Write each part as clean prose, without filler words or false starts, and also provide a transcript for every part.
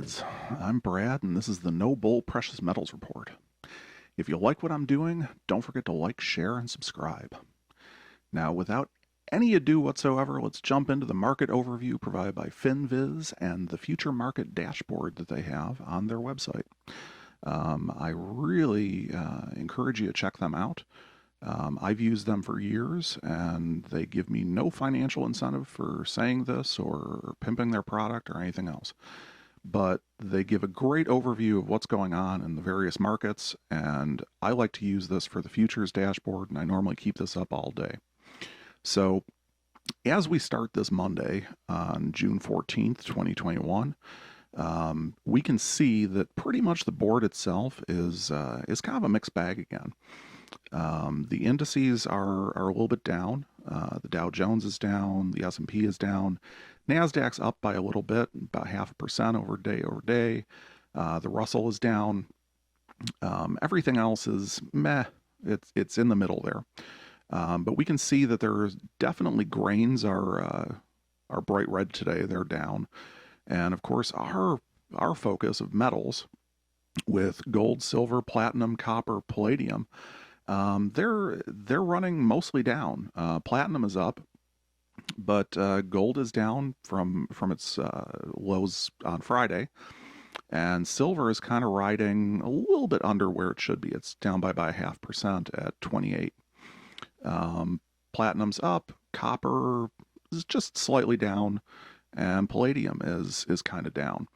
Metalheads. I'm Brad, and this is the No Bull Precious Metals Report. If you like what I'm doing, don't forget to like, share, and subscribe. Now, without any ado whatsoever, let's jump into the market overview provided by FinViz and the future market dashboard that they have on their website. I really encourage you to check them out. I've used them for years, and they give me no financial incentive for saying this or pimping their product or anything else. But they give a great overview of what's going on in the various markets, and I like to use this for the futures dashboard, and I normally keep this up all day. So as we start this Monday on June 14th, 2021, we can see that pretty much the board itself is kind of a mixed bag again. The indices are a little bit down. The Dow Jones is down, the S&P is down, NASDAQ's up by a little bit, about 0.5% over day. The Russell is down. Everything else is meh. It's in the middle there. But we can see that there's definitely grains are bright red today. They're down. And of course, our focus of metals with gold, silver, platinum, copper, palladium, they're running mostly down. Platinum is up, but gold is down from its lows on Friday, and silver is kind of riding a little bit under where it should be. It's down by about 0.5% at 28. Platinum's up, copper is just slightly down, and palladium is kind of down.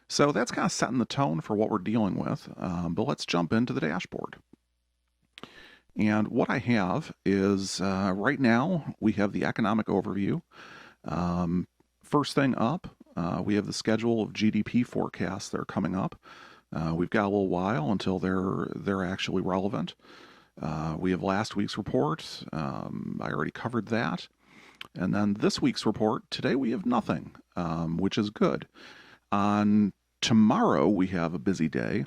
So that's kind of setting the tone for what we're dealing with. But let's jump into the dashboard. And what I have is right now we have the economic overview. First thing up, we have the schedule of GDP forecasts that are coming up. We've got a little while until they're actually relevant. We have last week's report. I already covered that. And then this week's report, today we have nothing, which is good. On tomorrow, we have a busy day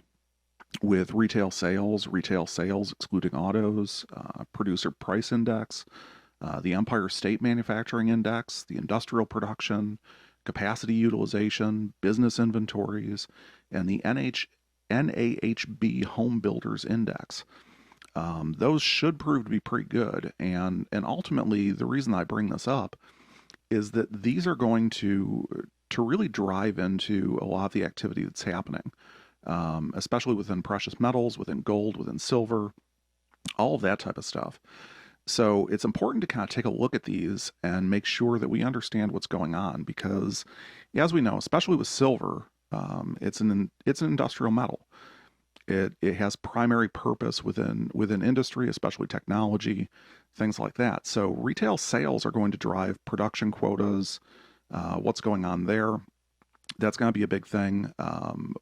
with retail sales excluding autos, producer price index, the Empire State Manufacturing Index, the industrial production, capacity utilization, business inventories, and the NAHB Home Builders Index. Those should prove to be pretty good, and ultimately the reason I bring this up is that these are going to really drive into a lot of the activity that's happening. Especially within precious metals, within gold, within silver, all of that type of stuff. So it's important to kind of take a look at these and make sure that we understand what's going on, because as we know, especially with silver, it's an industrial metal. It has primary purpose within industry, especially technology, things like that. So retail sales are going to drive production quotas, what's going on there. That's going to be a big thing.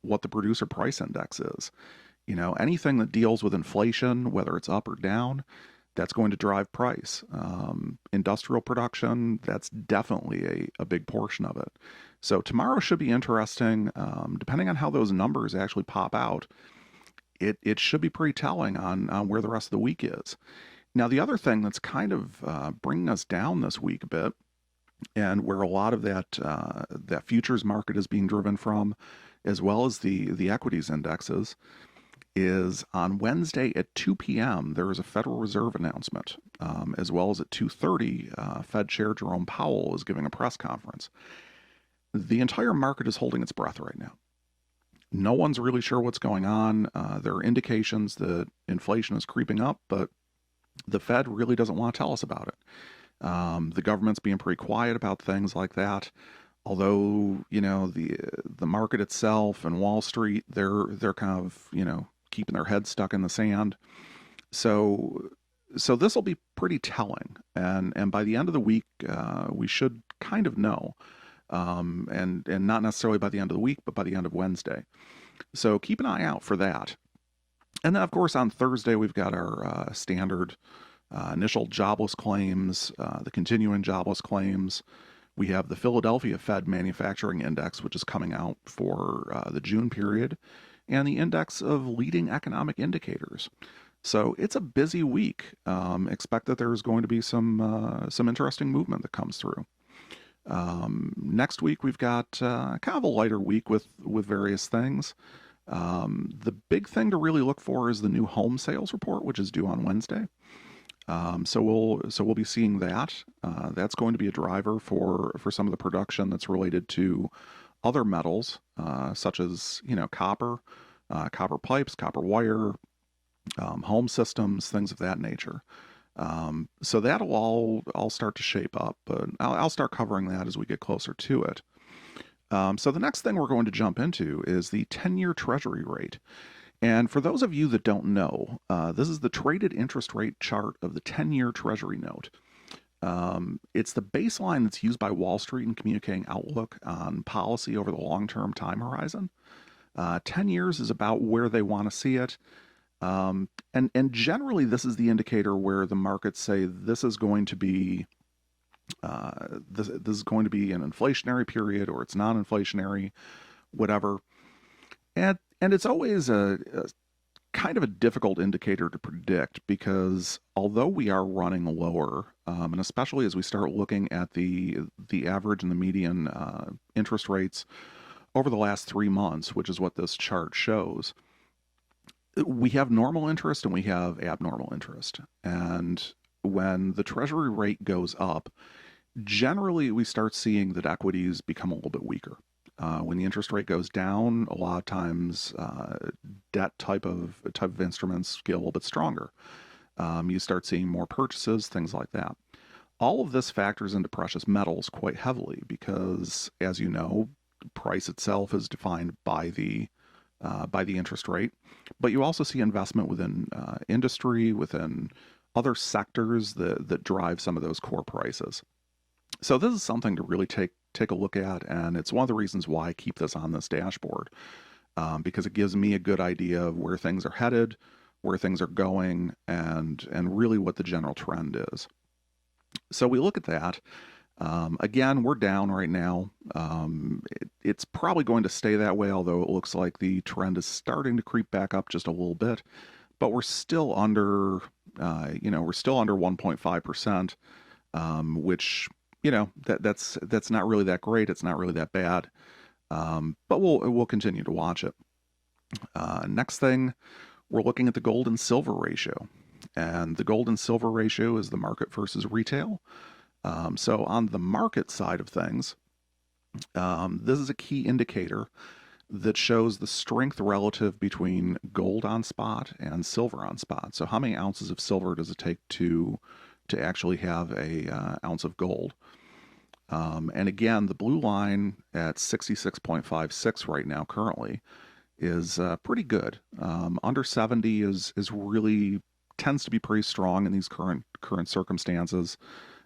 What the producer price index is. You know, anything that deals with inflation, whether it's up or down, that's going to drive price. Industrial production, that's definitely a big portion of it. So tomorrow should be interesting. Depending on how those numbers actually pop out, it should be pretty telling on where the rest of the week is. Now, the other thing that's kind of bringing us down this week a bit, and where a lot of that futures market is being driven from, as well as the equities indexes, is on Wednesday at 2 p.m. there is a Federal Reserve announcement, as well as at 2:30 Fed Chair Jerome Powell is giving a press conference. The entire market is holding its breath right now. No one's really sure what's going on. There are indications that inflation is creeping up, but the Fed really doesn't want to tell us about it. The government's being pretty quiet about things like that. Although, you know, the market itself and Wall Street, they're kind of, you know, keeping their heads stuck in the sand. So this will be pretty telling. And by the end of the week, we should kind of know. And not necessarily by the end of the week, but by the end of Wednesday. So keep an eye out for that. And then, of course, on Thursday, we've got our standard initial jobless claims, the continuing jobless claims. We have the Philadelphia Fed Manufacturing Index, which is coming out for the June period, and the index of leading economic indicators. So it's a busy week. Expect that there's going to be some interesting movement that comes through. Next week we've got kind of a lighter week with various things. The big thing to really look for is the new home sales report, which is due on Wednesday. So we'll be seeing that. That's going to be a driver for some of the production that's related to other metals, such as copper, copper pipes, copper wire, home systems, things of that nature. So that'll all start to shape up, but I'll start covering that as we get closer to it. So the next thing we're going to jump into is the 10-year Treasury rate. And for those of you that don't know, this is the traded interest rate chart of the 10-year Treasury note. It's the baseline that's used by Wall Street in communicating outlook on policy over the long-term time horizon. 10 years is about where they want to see it. And generally, this is the indicator where the markets say this is going to be this is going to be an inflationary period, or it's non-inflationary, whatever. And it's always a kind of a difficult indicator to predict, because although we are running lower, and especially as we start looking at the average and the median interest rates over the last 3 months, which is what this chart shows, we have normal interest and we have abnormal interest. And when the Treasury rate goes up, generally we start seeing that equities become a little bit weaker. When the interest rate goes down, a lot of times debt type of instruments get a little bit stronger. You start seeing more purchases, things like that. All of this factors into precious metals quite heavily because, as you know, price itself is defined by the interest rate, but you also see investment within industry, within other sectors that drive some of those core prices. So this is something to really take a look at, and it's one of the reasons why I keep this on this dashboard, because it gives me a good idea of where things are headed, where things are going, and really what the general trend is. So we look at that. Again, we're down right now. It's probably going to stay that way, although it looks like the trend is starting to creep back up just a little bit. But we're still under, we're still under 1.5%, which, that's not really that great. It's not really that bad. But we'll continue to watch it. Next thing, we're looking at the gold and silver ratio. And the gold and silver ratio is the market versus retail. So on the market side of things, this is a key indicator that shows the strength relative between gold on spot and silver on spot. So how many ounces of silver does it take to actually have a ounce of gold? And again, the blue line at 66.56 right now currently is pretty good. Under 70 is really tends to be pretty strong in these current circumstances.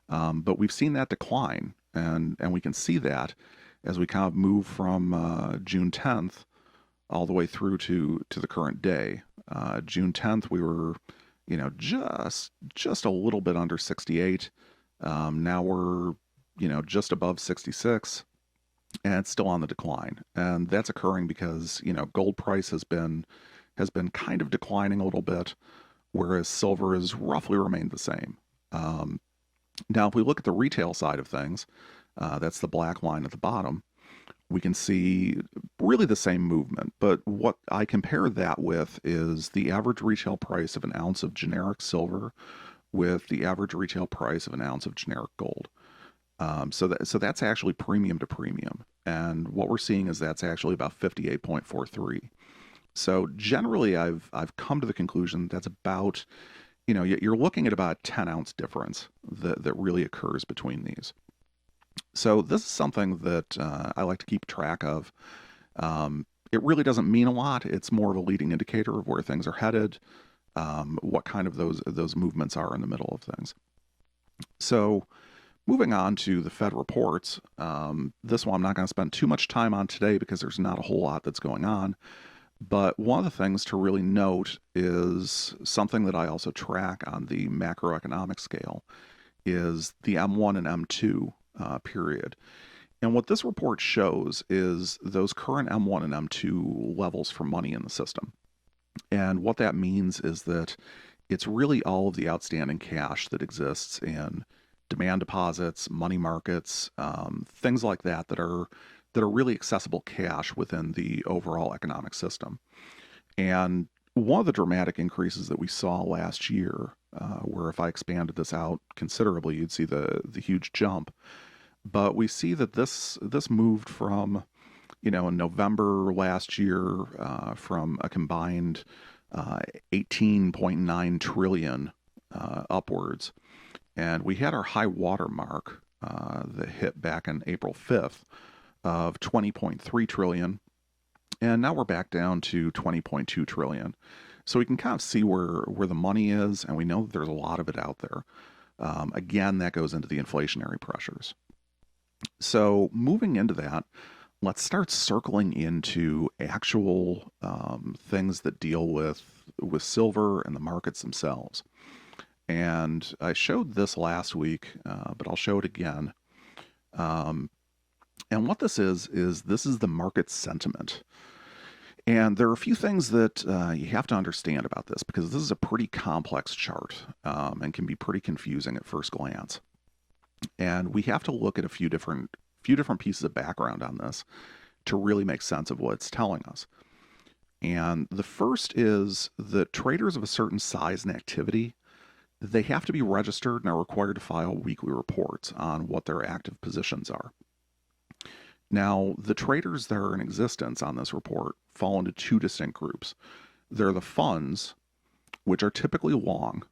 But we've seen that decline, and we can see that as we kind of move from June 10th all the way through to the current day. June 10th, we were, just a little bit under 68. Now we're, just above 66, and it's still on the decline. And that's occurring because, gold price has been kind of declining a little bit, whereas silver has roughly remained the same. Now, if we look at the retail side of things, that's the black line at the bottom, we can see really the same movement. But what I compare that with is the average retail price of an ounce of generic silver with the average retail price of an ounce of generic gold. So that's actually premium to premium. And what we're seeing is that's actually about 58.43. So generally, I've come to the conclusion that's about, you're looking at about a 10-ounce difference that really occurs between these. So this is something that I like to keep track of. It really doesn't mean a lot. It's more of a leading indicator of where things are headed, what kind of those movements are in the middle of things. So moving on to the Fed reports, this one I'm not going to spend too much time on today because there's not a whole lot that's going on. But one of the things to really note is something that I also track on the macroeconomic scale is the M1 and M2 period. And what this report shows is those current M1 and M2 levels for money in the system. And what that means is that it's really all of the outstanding cash that exists in demand deposits, money markets, things like that that are really accessible cash within the overall economic system. And one of the dramatic increases that we saw last year, where if I expanded this out considerably, you'd see the huge jump. But we see that this moved from, in November last year, from a combined 18.9 trillion upwards, and we had our high water mark that hit back on April 5th of 20.3 trillion, and now we're back down to 20.2 trillion. So we can kind of see where the money is, and we know that there's a lot of it out there. Again, that goes into the inflationary pressures. So moving into that, let's start circling into actual things that deal with silver and the markets themselves. And I showed this last week, but I'll show it again. And what this is this is the market sentiment. And there are a few things that you have to understand about this, because this is a pretty complex chart and can be pretty confusing at first glance. And we have to look at a few different pieces of background on this to really make sense of what it's telling us. And the first is that traders of a certain size and activity, they have to be registered and are required to file weekly reports on what their active positions are. Now, the traders that are in existence on this report fall into two distinct groups. They're the funds, which are typically long,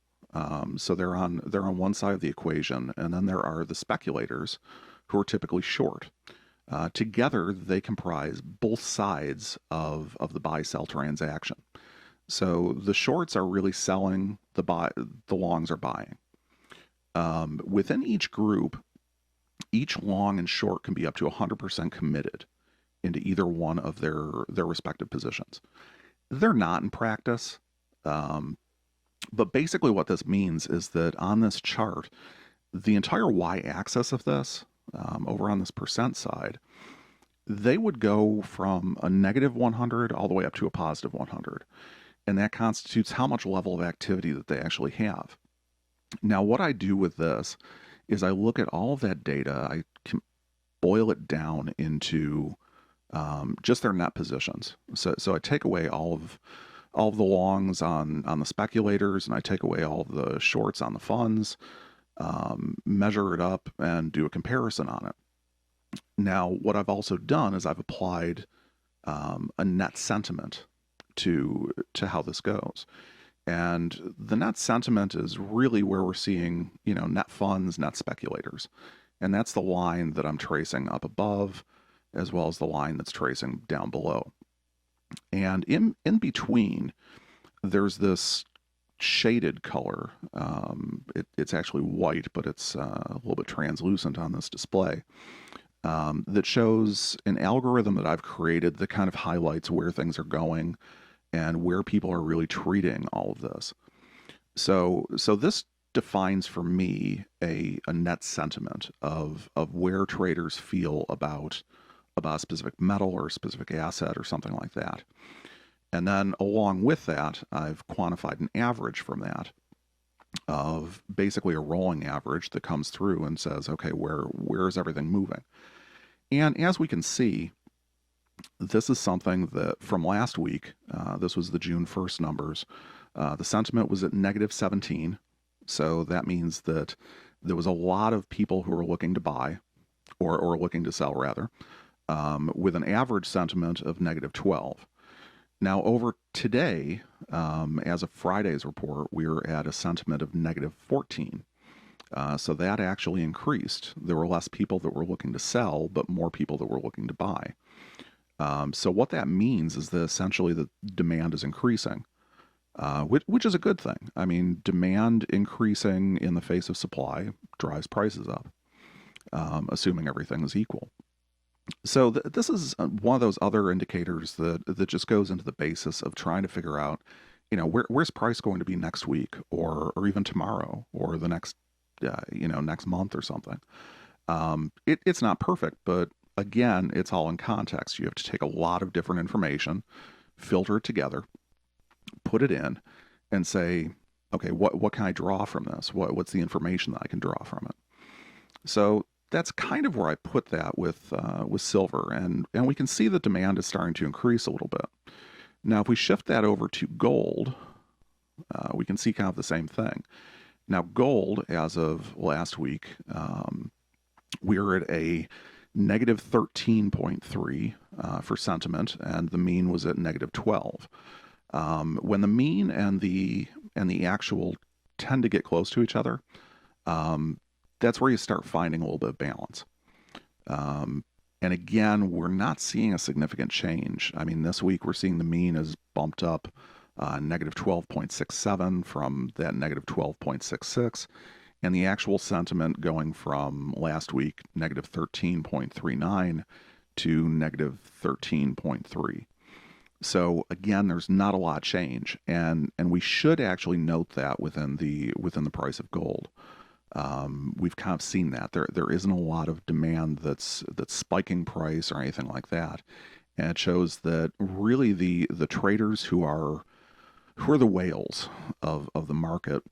so they're on one side of the equation, and then there are the speculators, who are typically short. Together, they comprise both sides of the buy-sell transaction. So the shorts are really selling, the longs are buying. Within each group, each long and short can be up to 100% committed into either one of their respective positions. They're not in practice, but basically what this means is that on this chart, the entire y-axis of this, over on this percent side, they would go from a negative 100 all the way up to a positive 100. And that constitutes how much level of activity that they actually have. Now, what I do with this is I look at all of that data, I can boil it down into just their net positions. So I take away all of the longs on the speculators, and I take away all of the shorts on the funds, measure it up, and do a comparison on it. Now, what I've also done is I've applied a net sentiment to how this goes. And the net sentiment is really where we're seeing, net funds, net speculators. And that's the line that I'm tracing up above, as well as the line that's tracing down below. And in between, there's this shaded color. It's actually white, but it's a little bit translucent on this display. That shows an algorithm that I've created that kind of highlights where things are going and where people are really treating all of this. So this defines for me a net sentiment of where traders feel about a specific metal or a specific asset or something like that. And then along with that, I've quantified an average from that of basically a rolling average that comes through and says, okay, where is everything moving? And as we can see, this is something that from last week, this was the June 1st numbers, the sentiment was at negative 17. So that means that there was a lot of people who were looking to buy, or looking to sell rather, with an average sentiment of negative 12. Now over today, as of Friday's report, we're at a sentiment of negative 14. So that actually increased. There were less people that were looking to sell, but more people that were looking to buy. So what that means is that essentially the demand is increasing, which is a good thing. I mean, demand increasing in the face of supply drives prices up, assuming everything is equal. So this is one of those other indicators that just goes into the basis of trying to figure out, where's price going to be next week, or even tomorrow, or the next next month or something. It's not perfect, but again, it's all in context. You have to take a lot of different information, filter it together, put it in, and say, okay, what can I draw from this? What's the information that I can draw from it? So that's kind of where I put that with silver, and we can see the demand is starting to increase a little bit. Now, if we shift that over to gold, we can see kind of the same thing. Now, gold, as of last week, we're at a negative 13.3 for sentiment, and the mean was at negative 12. When the mean and the actual tend to get close to each other, that's where you start finding a little bit of balance. And again, we're not seeing a significant change. I mean, this week we're seeing the mean is bumped up negative 12.67 from that negative 12.66, and the actual sentiment going from last week, negative 13.39 to negative 13.3. So again, there's not a lot of change, and we should actually note that within the price of gold. We've kind of seen that there isn't a lot of demand that's spiking price or anything like that, and it shows that really the traders who are the whales of the market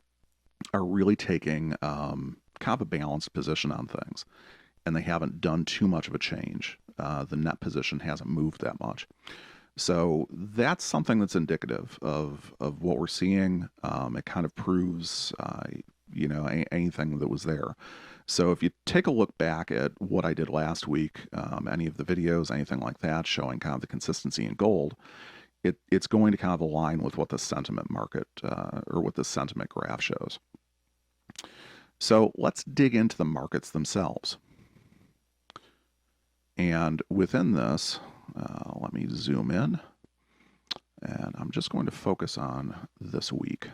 are really taking kind of a balanced position on things, and they haven't done too much of a change. The net position hasn't moved that much. So that's something that's indicative of what we're seeing. It kind of proves, anything that was there. So if you take a look back at what I did last week, any of the videos, anything like that, showing kind of the consistency in gold, it's going to kind of align with what the sentiment market or what the sentiment graph shows. So let's dig into the markets themselves. And within this, let me zoom in, and I'm just going to focus on this week.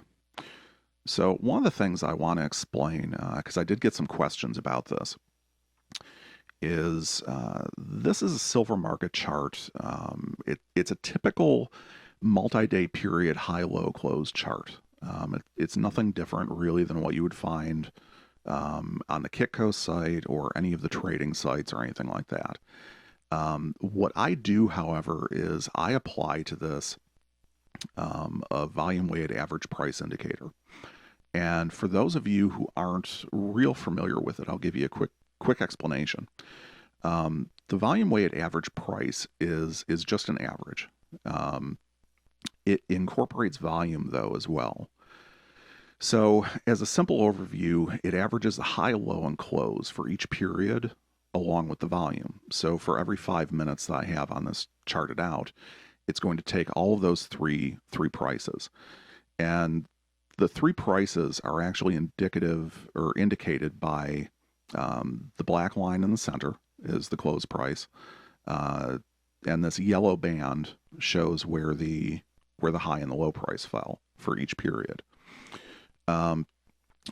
So one of the things I want to explain, because I did get some questions about this, is this is a silver market chart. It's a typical multi-day period high-low close chart. It's nothing different really than what you would find on the Kitco site or any of the trading sites or anything like that. What I do, however, is I apply to this a volume-weighted average price indicator. And for those of you who aren't real familiar with it, I'll give you a quick explanation. The volume-weighted average price is just an average. It incorporates volume, though, as well. So as a simple overview, it averages the high, low, and close for each period along with the volume. So for every 5 minutes that I have on this charted out, it's going to take all of those three prices. And the three prices are actually indicative or indicated by the black line in the center is the close price. And this yellow band shows where the high and the low price fell for each period.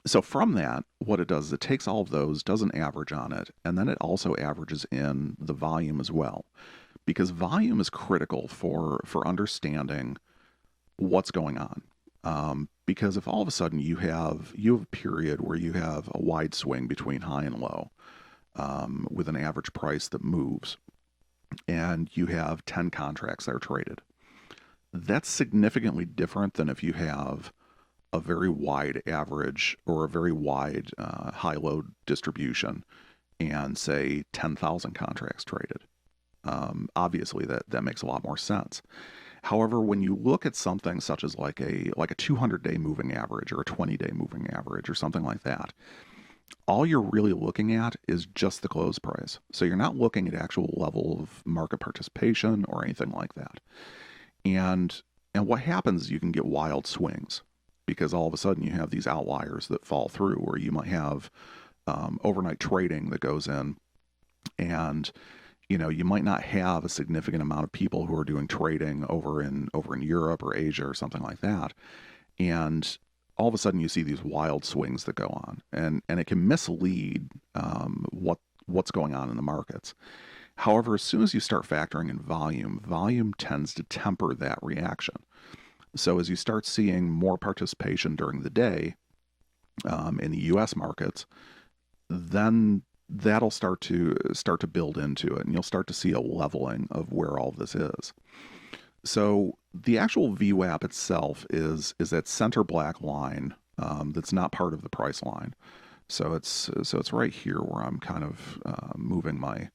So from that, what it does is it takes all of those, does an average on it, and then it also averages in the volume as well. Because volume is critical for understanding what's going on. Because if all of a sudden you have a period where you have a wide swing between high and low, with an average price that moves, and you have 10 contracts that are traded, that's significantly different than if you have a very wide average or a very wide high-low distribution and say 10,000 contracts traded. Obviously that makes a lot more sense. However, when you look at something such as like a 200-day moving average or a 20-day moving average or something like that, all you're really looking at is just the close price. So you're not looking at actual level of market participation or anything like that. And what happens is you can get wild swings because all of a sudden you have these outliers that fall through, where you might have overnight trading that goes in, and you might not have a significant amount of people who are doing trading over in Europe or Asia or something like that, and all of a sudden you see these wild swings that go on, and it can mislead what's going on in the markets. However, as soon as you start factoring in volume tends to temper that reaction. So as you start seeing more participation during the day in the U.S. markets, then that'll start to build into it, and you'll start to see a leveling of where all of this is. So the actual VWAP itself is that center black line that's not part of the price line. So it's right here where I'm kind of moving my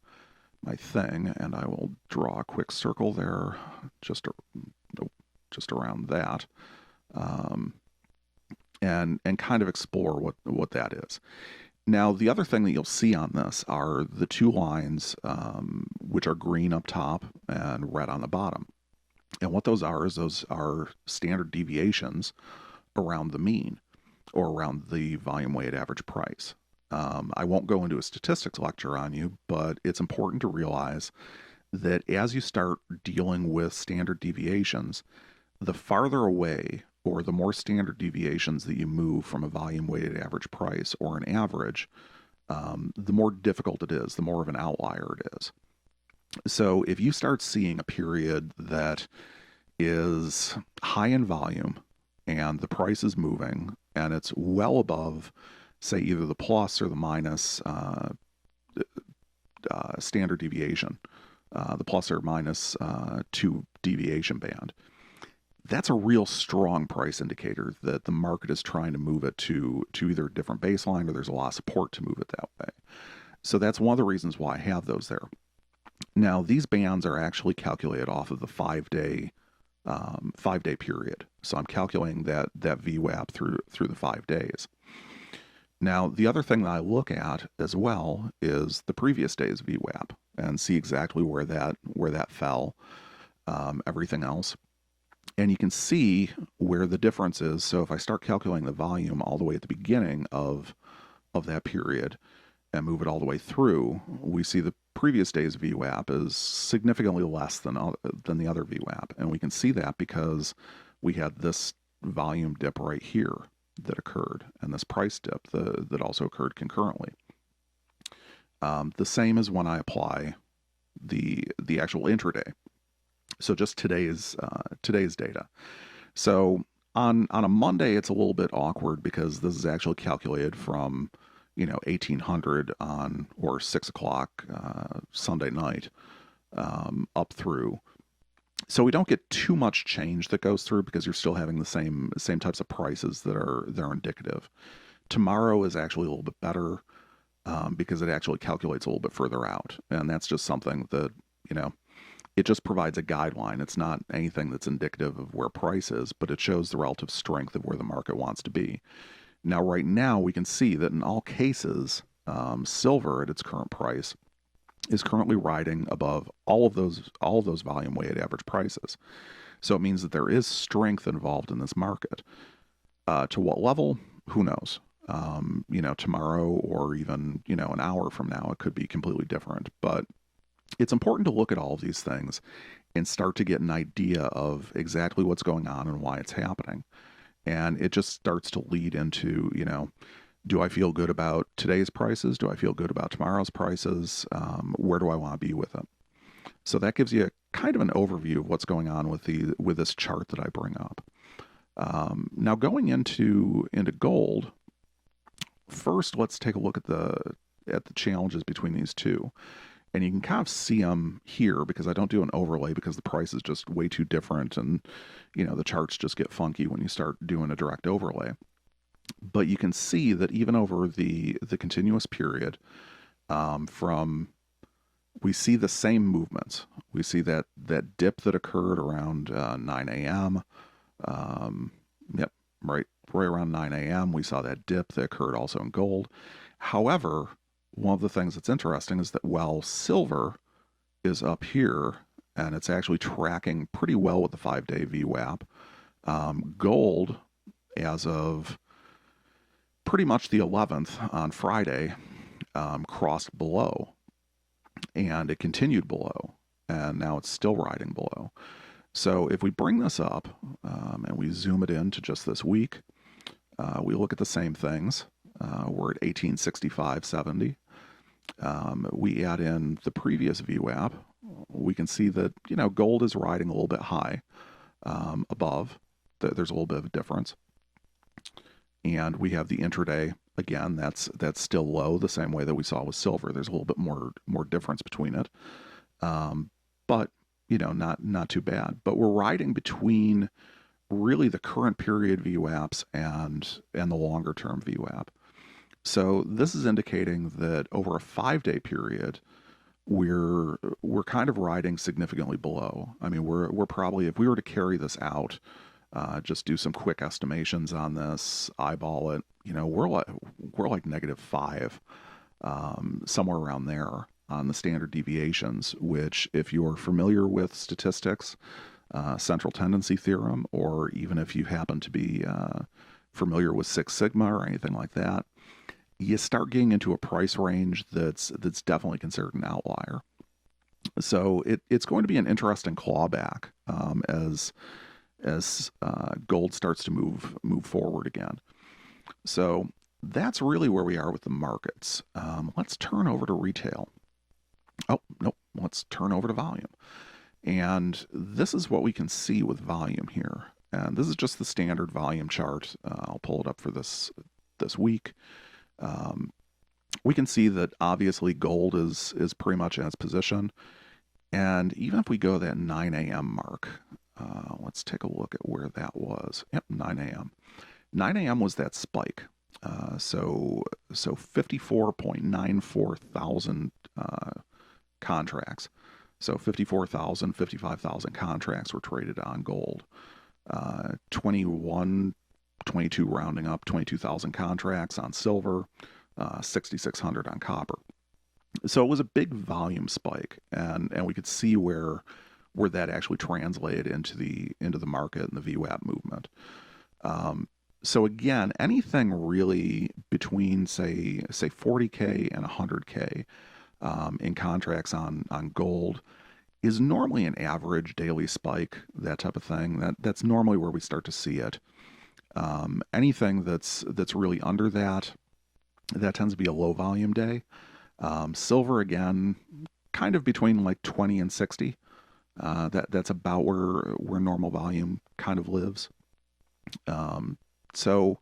thing, and I will draw a quick circle there, just nope, just around that, um, and kind of explore what that is. Now, the other thing that you'll see on this are the two lines, which are green up top and red on the bottom. And what those are is those are standard deviations around the mean or around the volume weighted average price. I won't go into a statistics lecture on you, but it's important to realize that as you start dealing with standard deviations, the farther away or the more standard deviations that you move from a volume weighted average price or an average, the more difficult it is, the more of an outlier it is. So if you start seeing a period that is high in volume and the price is moving and it's well above, say, either the plus or the minus standard deviation, the plus or minus 2 deviation band, that's a real strong price indicator that the market is trying to move it to either a different baseline or there's a lot of support to move it that way. So that's one of the reasons why I have those there. Now, these bands are actually calculated off of the 5-day period. So I'm calculating that VWAP through the 5 days. Now, the other thing that I look at as well is the previous day's VWAP and see exactly where that fell, everything else. And you can see where the difference is. So if I start calculating the volume all the way at the beginning of that period and move it all the way through, we see the previous day's VWAP is significantly less than the other VWAP. And we can see that because we had this volume dip right here that occurred and this price dip that also occurred concurrently. The same as when I apply the actual intraday. So just today's data. So on a Monday, it's a little bit awkward because this is actually calculated from 1800 on or 6 o'clock Sunday night up through. So we don't get too much change that goes through because you're still having the same types of prices that are indicative. Tomorrow is actually a little bit better because it actually calculates a little bit further out, and that's just something that it just provides a guideline. It's not anything that's indicative of where price is, but it shows the relative strength of where the market wants to be. Now, right now, we can see that in all cases, silver at its current price is currently riding above all of those volume weighted average prices. So it means that there is strength involved in this market. To what level? Who knows? Tomorrow or even an hour from now, it could be completely different. But it's important to look at all of these things and start to get an idea of exactly what's going on and why it's happening. And it just starts to lead into, do I feel good about today's prices? Do I feel good about tomorrow's prices? Where do I want to be with it? So that gives you kind of an overview of what's going on with this chart that I bring up. Now going into gold, first let's take a look at the challenges between these two. And you can kind of see them here because I don't do an overlay because the price is just way too different and, the charts just get funky when you start doing a direct overlay. But you can see that even over the continuous period, we see the same movements. We see that dip that occurred around 9 a.m. Right around 9 a.m. We saw that dip that occurred also in gold. However, one of the things that's interesting is that while silver is up here and it's actually tracking pretty well with the 5-day VWAP, gold, as of pretty much the 11th on Friday, crossed below, and it continued below, and now it's still riding below. So if we bring this up and we zoom it in to just this week, we look at the same things. We're at 1865.70. We add in the previous VWAP. We can see that gold is riding a little bit high above. There's a little bit of a difference, and we have the intraday again. That's still low, the same way that we saw with silver. There's a little bit more difference between it, but not too bad. But we're riding between really the current period VWAPs and the longer term VWAP. So this is indicating that over a 5-day period, we're kind of riding significantly below. I mean, we're probably, if we were to carry this out, just do some quick estimations on this, eyeball it, we're like -5, somewhere around there on the standard deviations, which, if you're familiar with statistics, central tendency theorem, or even if you happen to be familiar with Six Sigma or anything like that, you start getting into a price range that's definitely considered an outlier. So it's going to be an interesting clawback as gold starts to move forward again. So that's really where we are with the markets. Let's turn over to retail. Oh, nope. Let's turn over to volume. And this is what we can see with volume here. And this is just the standard volume chart. I'll pull it up for this week. We can see that obviously gold is pretty much in its position. And even if we go that 9 a.m. mark, let's take a look at where that was. Yep, 9 a.m. 9 a.m. was that spike. So 54.94 thousand contracts. So 54,000, 55,000 contracts were traded on gold. 22 rounding up, 22,000 contracts on silver, 6,600 on copper. So it was a big volume spike, and we could see where that actually translated into the market and the VWAP movement. So again, anything really between say 40K and 100K in contracts on gold is normally an average daily spike, that type of thing. That's normally where we start to see it. Anything that's really under that tends to be a low volume day. Silver, again, kind of between like 20 and 60. That's about where normal volume kind of lives. So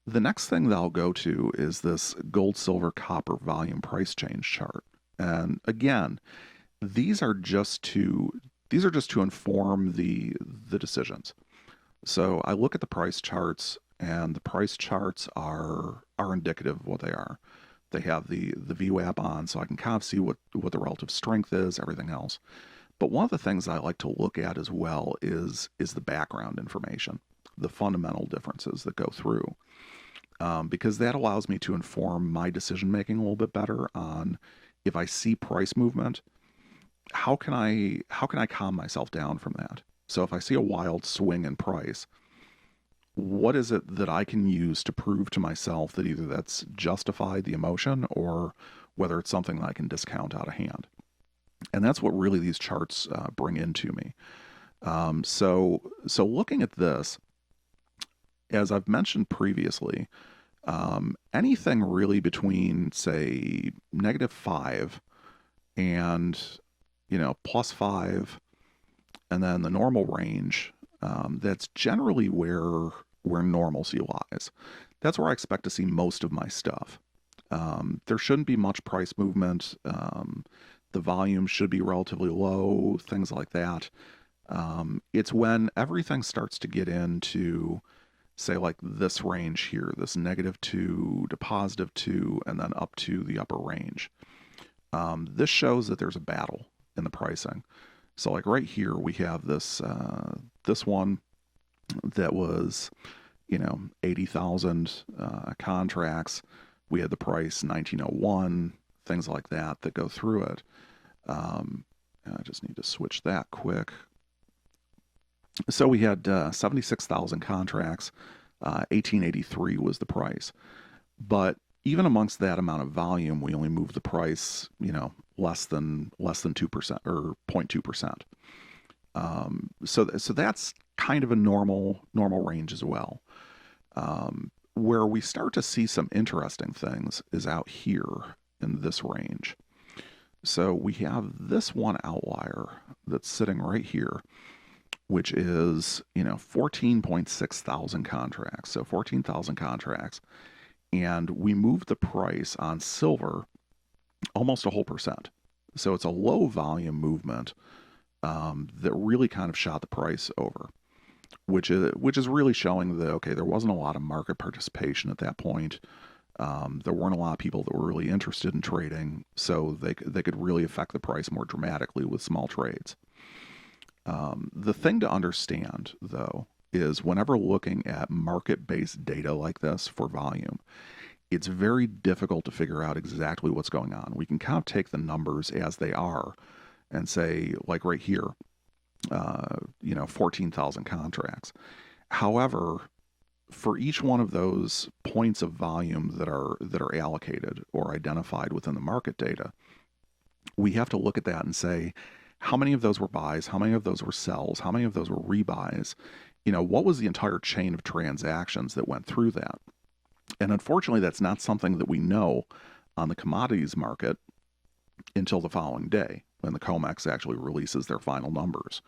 the next thing that I'll go to is this gold, silver, copper volume price change chart. And again, these are just to inform the decisions. So I look at the price charts, and the price charts are indicative of what they are. They have the VWAP on, so I can kind of see what the relative strength is, everything else. But one of the things I like to look at as well is the background information, the fundamental differences that go through, because that allows me to inform my decision making a little bit better on, if I see price movement, how can I calm myself down from that? So if I see a wild swing in price, what is it that I can use to prove to myself that either that's justified the emotion, or whether it's something that I can discount out of hand? And that's what really these charts bring into me. So looking at this, as I've mentioned previously, anything really between, say, -5 and +5, and then the normal range, that's generally where normalcy lies. That's where I expect to see most of my stuff. There shouldn't be much price movement. The volume should be relatively low, things like that. It's when everything starts to get into, say, like this range here, this -2 to +2, and then up to the upper range. This shows that there's a battle in the pricing. So like right here, we have this one that was 80,000 contracts. We had the price 1901, things like that go through it. I just need to switch that quick. So we had 76,000 contracts. 1883 was the price. But even amongst that amount of volume, we only moved the price, less than 2% or 0.2%. So that's kind of a normal range as well. Where we start to see some interesting things is out here in this range. So we have this one outlier that's sitting right here, which is 14.6 thousand contracts. So 14,000 contracts. And we moved the price on silver almost a whole percent. So it's a low volume movement that really kind of shot the price over, which is really showing that, okay, there wasn't a lot of market participation at that point. There weren't a lot of people that were really interested in trading, so they could really affect the price more dramatically with small trades. The thing to understand, though, is whenever looking at market-based data like this for volume, it's very difficult to figure out exactly what's going on. We can kind of take the numbers as they are and say, like right here, 14,000 contracts. However, for each one of those points of volume that are allocated or identified within the market data, we have to look at that and say, how many of those were buys? How many of those were sells? How many of those were rebuys? What was the entire chain of transactions that went through that? And unfortunately, that's not something that we know on the commodities market until the following day when the COMEX actually releases their final numbers,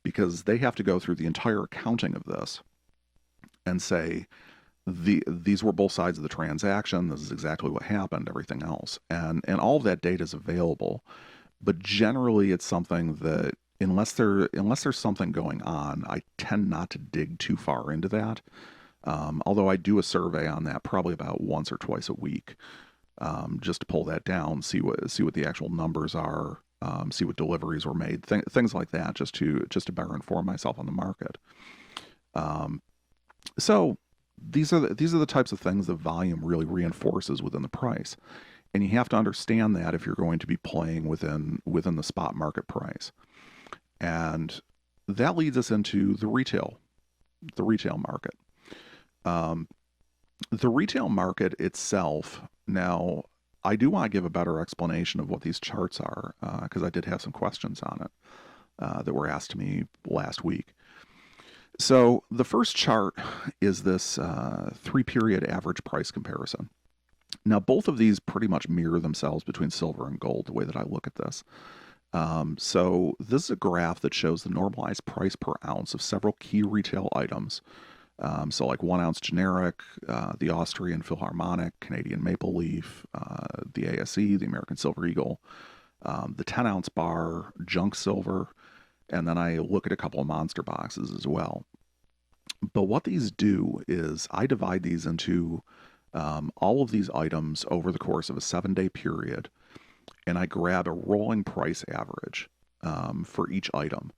because they have to go through the entire accounting of this and say, these were both sides of the transaction, this is exactly what happened, everything else. And all of that data is available, but generally it's something that unless there's something going on, I tend not to dig too far into that. Although I do a survey on that probably about once or twice a week, just to pull that down, see what the actual numbers are, see what deliveries were made, things like that, just to better inform myself on the market. So these are the types of things that volume really reinforces within the price, and you have to understand that if you're going to be playing within the spot market price. And that leads us into the retail market. The retail market itself, now, I do want to give a better explanation of what these charts are, because I did have some questions on it that were asked to me last week. So the first chart is this 3-period average price comparison. Now, both of these pretty much mirror themselves between silver and gold, the way that I look at this. So this is a graph that shows the normalized price per ounce of several key retail items. So like 1 ounce generic, the Austrian Philharmonic, Canadian Maple Leaf, the ASE, the American Silver Eagle, the 10 ounce bar, junk silver, and then I look at a couple of monster boxes as well. But what these do is I divide these into all of these items over the course of a 7-day period, and I grab a rolling price average for each item.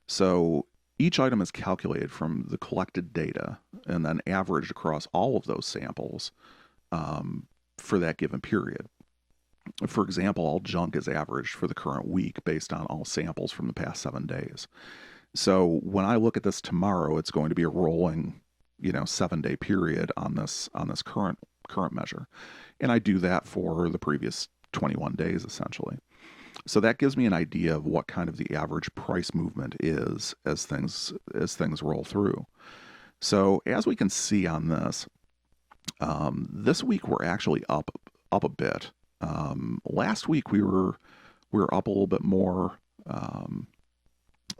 So each item is calculated from the collected data and then averaged across all of those samples for that given period. For example, all junk is averaged for the current week based on all samples from the past 7 days. So when I look at this tomorrow, it's going to be a rolling, 7-day period on this current measure. And I do that for the previous 21 days, essentially. So that gives me an idea of what kind of the average price movement is as things roll through. So as we can see on this, this week we're actually up a bit. Last week we were up a little bit more.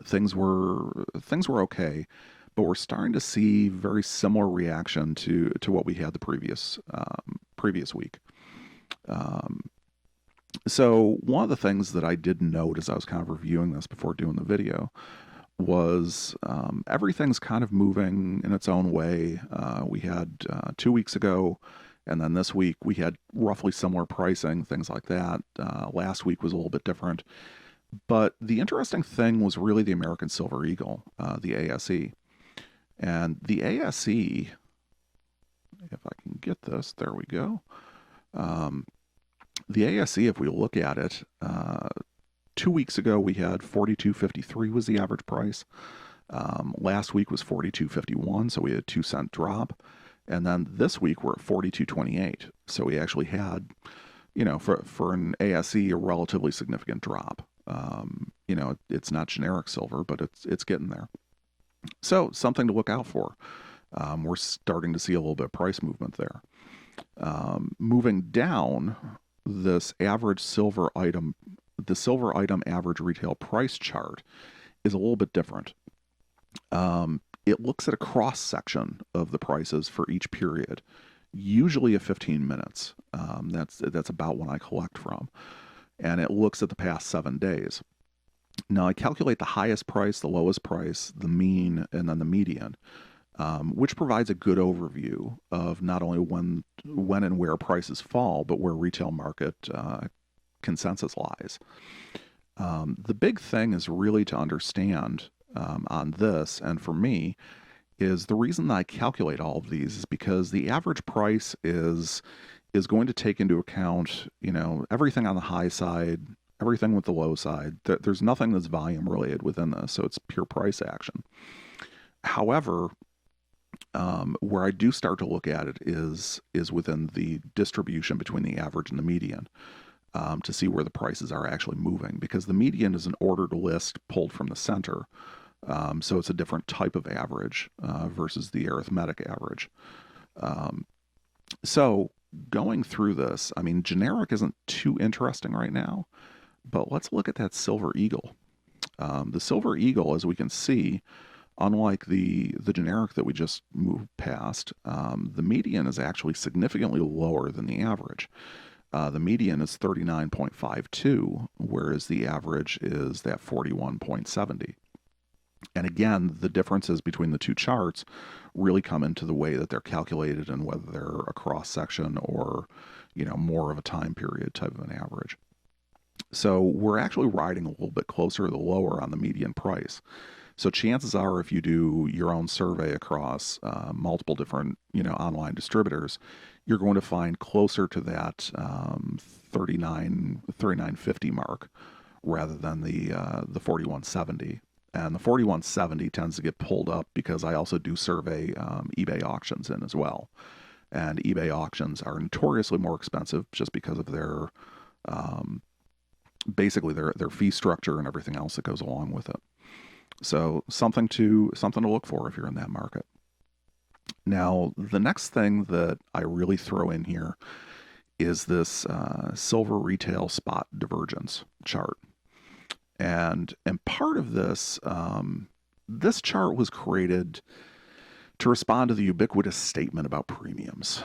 Things were okay, but we're starting to see very similar reaction to what we had the previous week. So one of the things that I did note as I was kind of reviewing this before doing the video was everything's kind of moving in its own way. We had 2 weeks ago, and then this week we had roughly similar pricing, things like that. Last week was a little bit different. But the interesting thing was really the American Silver Eagle, the ASE. And the ASE, if I can get this, there we go. The ASE, if we look at it, 2 weeks ago we had 42.53 was the average price. Last week was 42.51, so we had a 2-cent drop. And then this week we're at 42.28. So we actually had, for an ASE, a relatively significant drop. It's not generic silver, but it's getting there. So something to look out for. We're starting to see a little bit of price movement there. Moving down, this average silver item, the silver item average retail price chart is a little bit different. It looks at a cross section of the prices for each period, usually at 15 minutes. That's about when I collect from. And it looks at the past 7 days. Now I calculate the highest price, the lowest price, the mean, and then the median. which provides a good overview of not only when and where prices fall, but where retail market consensus lies. The big thing is really to understand on this, and for me, is the reason that I calculate all of these is because the average price is going to take into account, everything on the high side, everything with the low side. There's nothing that's volume related within this, so it's pure price action. However, where I do start to look at it is within the distribution between the average and the median, to see where the prices are actually moving, because the median is an ordered list pulled from the center. So it's a different type of average versus the arithmetic average. So going through this, I mean, generic isn't too interesting right now, but let's look at that silver eagle. The silver eagle, as we can see, unlike the generic that we just moved past, the median is actually significantly lower than the average. The median is 39.52, whereas the average is that 41.70. And again, the differences between the two charts really come into the way that they're calculated and whether they're a cross section or, more of a time period type of an average. So we're actually riding a little bit closer to the lower on the median price. So chances are, if you do your own survey across multiple different, online distributors, you're going to find closer to that 39.50 mark rather than the 41.70. And the 41.70 tends to get pulled up because I also do survey eBay auctions in as well. And eBay auctions are notoriously more expensive just because of their basically their fee structure and everything else that goes along with it. So something to look for if you're in that market. Now, the next thing that I really throw in here is this silver retail spot divergence chart. And part of this, this chart was created to respond to the ubiquitous statement about premiums.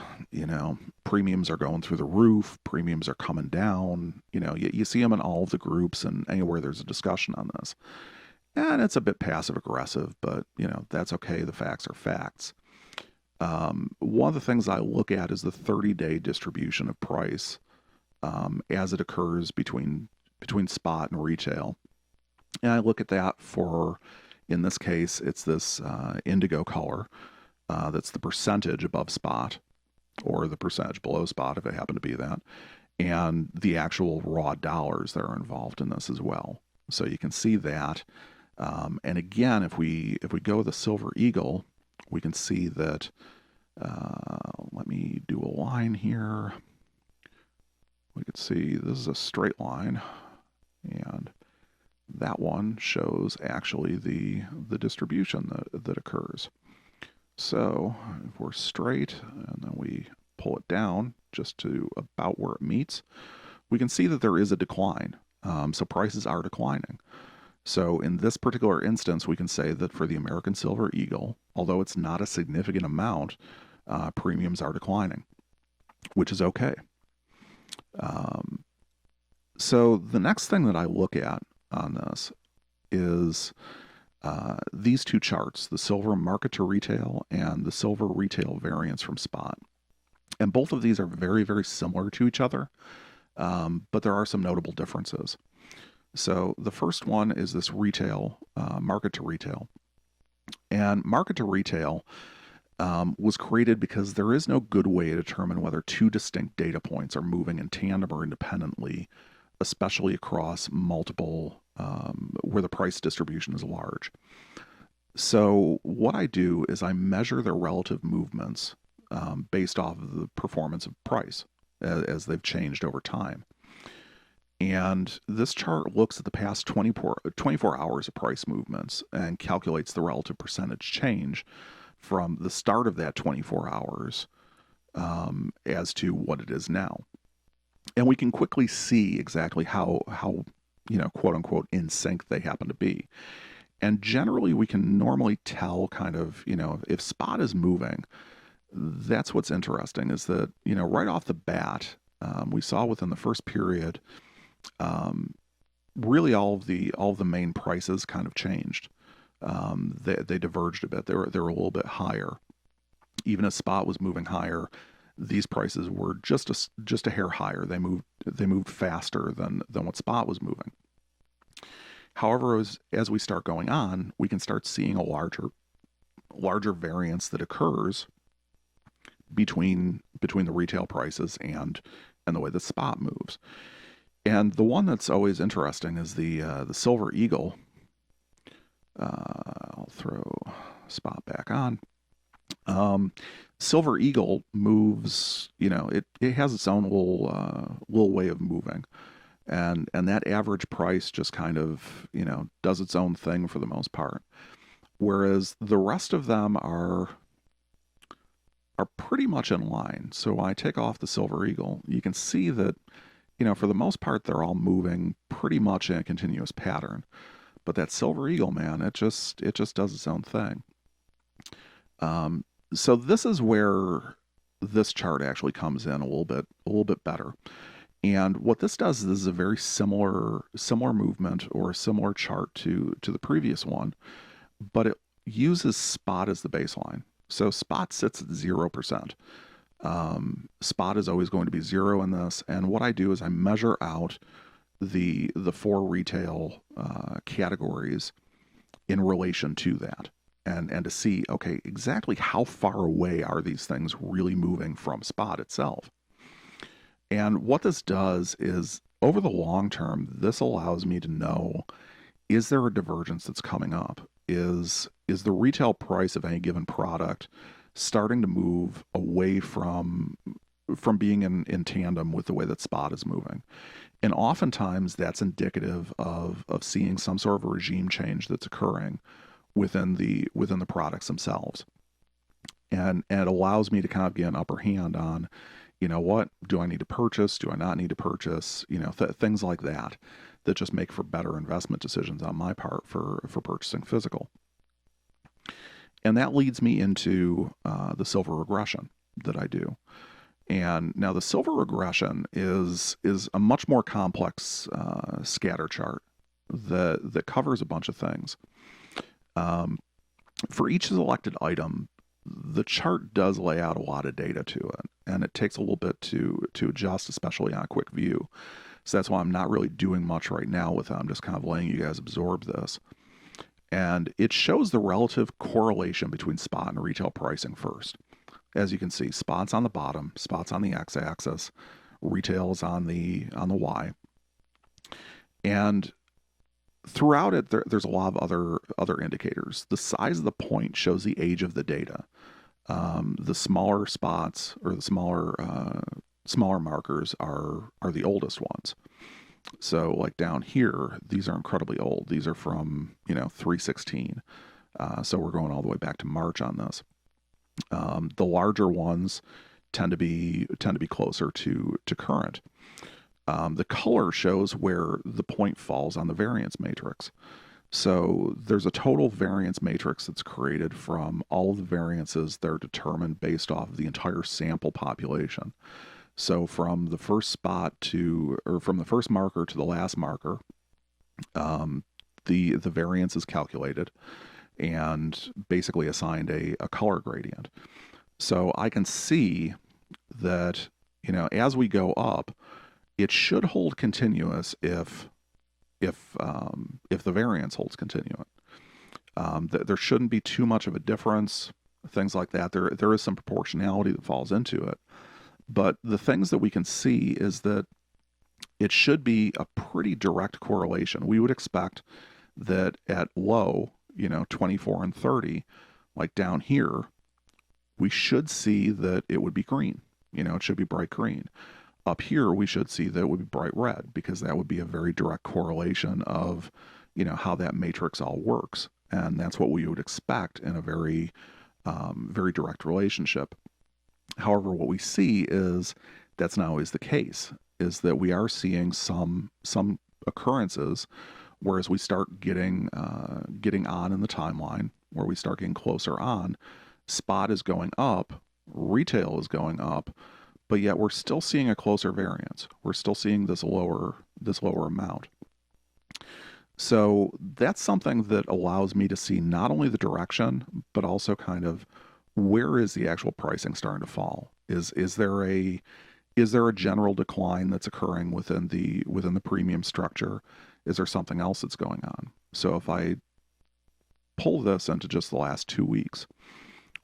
Premiums are going through the roof, premiums are coming down. You see them in all of the groups and anywhere there's a discussion on this. And it's a bit passive aggressive, but that's okay. The facts are facts. One of the things I look at is the 30-day distribution of price as it occurs between spot and retail. And I look at that for, in this case, it's this indigo color. That's the percentage above spot or the percentage below spot, if it happened to be that, and the actual raw dollars that are involved in this as well. So you can see that. And again, if we go with the silver eagle, we can see that, let me do a line here. We can see this is a straight line, and that one shows actually the distribution that occurs. So if we're straight and then we pull it down just to about where it meets, we can see that there is a decline. So prices are declining. So in this particular instance, we can say that for the American Silver Eagle, although it's not a significant amount, premiums are declining, which is okay. So the next thing that I look at on this is these two charts, the silver market to retail and the silver retail variance from spot. And both of these are very, very similar to each other, but there are some notable differences. So the first one is this retail, market to retail. And market to retail was created because there is no good way to determine whether two distinct data points are moving in tandem or independently, especially across multiple, where the price distribution is large. So what I do is I measure their relative movements based off of the performance of price as they've changed over time. And this chart looks at the past 24 hours of price movements and calculates the relative percentage change from the start of that 24 hours as to what it is now. And we can quickly see exactly how quote unquote in sync they happen to be. And generally we can normally tell kind of, if spot is moving, that's what's interesting is that, right off the bat, we saw within the first period, really all of the main prices kind of changed. They diverged a bit. They were a little bit higher. Even as spot was moving higher, these prices were just a hair higher. They moved faster than what spot was moving. However, as we start going on, we can start seeing a larger variance that occurs between the retail prices and the way the spot moves. And the one that's always interesting is the Silver Eagle. I'll throw spot back on. Silver Eagle moves, it has its own little way of moving. And that average price just kind of, does its own thing for the most part. Whereas the rest of them are pretty much in line. So when I take off the Silver Eagle, you can see that, for the most part, they're all moving pretty much in a continuous pattern. But that Silver Eagle, man, it just does its own thing. So this is where this chart actually comes in a little bit better. And what this does is this is a very similar movement or a similar chart to the previous one, but it uses spot as the baseline. So spot sits at 0%. Spot is always going to be 0 in this. And what I do is I measure out the 4 retail categories in relation to that. And to see, okay, exactly how far away are these things really moving from spot itself. And what this does is, over the long term, this allows me to know, is there a divergence that's coming up? Is the retail price of any given product starting to move away from being in tandem with the way that spot is moving? And oftentimes that's indicative of seeing some sort of a regime change that's occurring within the products themselves. And it allows me to kind of get an upper hand on, what do I need to purchase? Do I not need to purchase? Things like that just make for better investment decisions on my part for purchasing physical. And that leads me into the silver regression that I do. And now the silver regression is a much more complex scatter chart that covers a bunch of things. For each selected item, the chart does lay out a lot of data to it, and it takes a little bit to adjust, especially on a quick view. So that's why I'm not really doing much right now with it. I'm just kind of letting you guys absorb this. And it shows the relative correlation between spot and retail pricing first. As you can see, spot's on the bottom, spot's on the x-axis, retail's on the y. And throughout it, there's a lot of other indicators. The size of the point shows the age of the data. The smaller spots, or the smaller markers, are the oldest ones. So like down here, these are incredibly old. These are from 316. So we're going all the way back to March on this. The larger ones tend to be closer to current. The color shows where the point falls on the variance matrix. So there's a total variance matrix that's created from all of the variances that are determined based off of the entire sample population. So from the first from the first marker to the last marker, the variance is calculated and basically assigned a color gradient. So I can see that, as we go up, it should hold continuous if the variance holds continuous. There shouldn't be too much of a difference, things like that. There is some proportionality that falls into it. But the things that we can see is that it should be a pretty direct correlation. We would expect that at low, 24 and 30, like down here, we should see that it would be green. It should be bright green. Up here, we should see that it would be bright red, because that would be a very direct correlation of, how that matrix all works. And that's what we would expect in a very, very direct relationship. However, what we see is that's not always the case, is that we are seeing some occurrences, whereas we start getting on in the timeline, where we start getting closer on, spot is going up, retail is going up, but yet we're still seeing a closer variance. We're still seeing this lower amount. So that's something that allows me to see not only the direction, but also kind of where is the actual pricing starting to fall? Is there a general decline that's occurring within the premium structure? Is there something else that's going on? So if I pull this into just the last 2 weeks,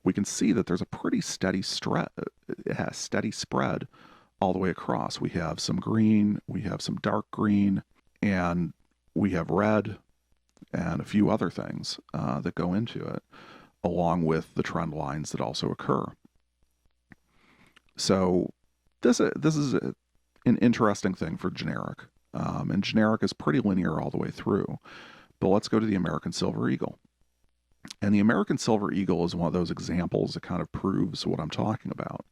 we can see that there's a pretty steady spread all the way across. We have some green, we have some dark green, and we have red, and a few other things that go into it, along with the trend lines that also occur. So this is an interesting thing for generic, and generic is pretty linear all the way through. But let's go to the American Silver Eagle. And the American Silver Eagle is one of those examples that kind of proves what I'm talking about,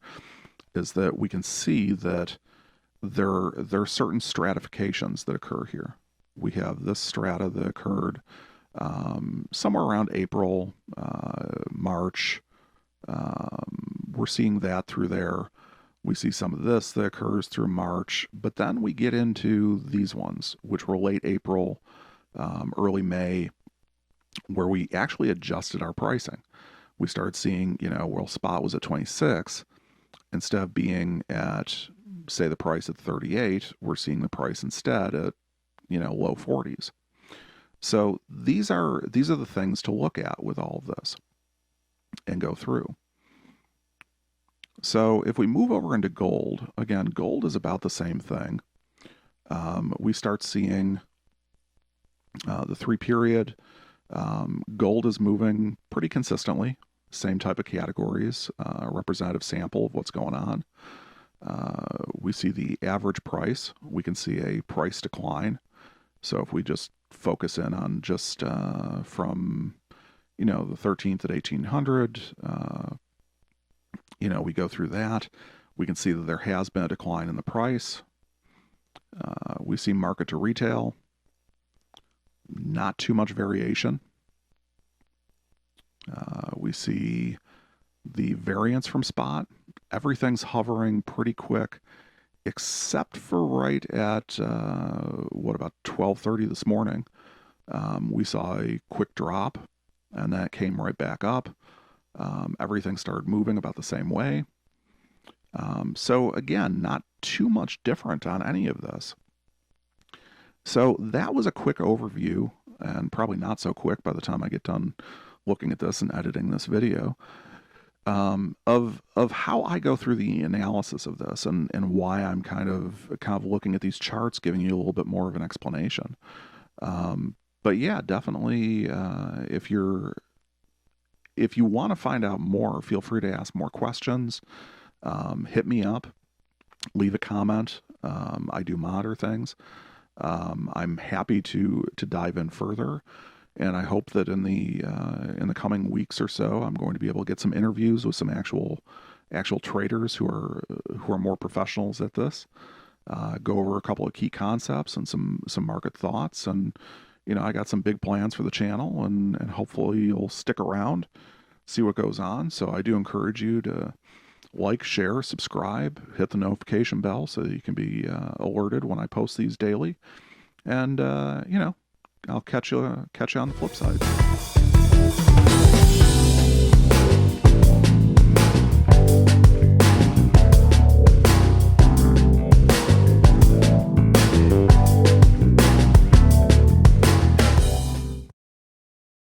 is that we can see that there are certain stratifications that occur here. We have this strata that occurred somewhere around April, March. We're seeing that through there. We see some of this that occurs through March, but then we get into these ones, which were late April, early May, where we actually adjusted our pricing. We started seeing, well, spot was at 26. Instead of being at, say, the price at 38, we're seeing the price instead at, low 40s. So these are the things to look at with all of this and go through. So if we move over into gold, again, gold is about the same thing. We start seeing the 3-period. Gold is moving pretty consistently, same type of categories, a representative sample of what's going on. We see the average price. We can see a price decline. So if we just focus in on just from, the 13th at 1800, we go through that. We can see that there has been a decline in the price. We see market to retail. Not too much variation. We see the variance from spot. Everything's hovering pretty quick, except for right at, about 12:30 this morning. We saw a quick drop, and that came right back up. Everything started moving about the same way. So again, not too much different on any of this. So that was a quick overview, and probably not so quick by the time I get done looking at this and editing this video, of how I go through the analysis of this and why I'm kind of looking at these charts, giving you a little bit more of an explanation. But yeah, definitely, if you want to find out more, feel free to ask more questions. Hit me up, leave a comment. I do monitor things. I'm happy to dive in further, and I hope that in the coming weeks or so, I'm going to be able to get some interviews with some actual traders who are more professionals at this. Go over a couple of key concepts and some market thoughts, and I got some big plans for the channel, and hopefully you'll stick around, see what goes on. So I do encourage you to like, share, subscribe, hit the notification bell so that you can be alerted when I post these daily. And, I'll catch you on the flip side.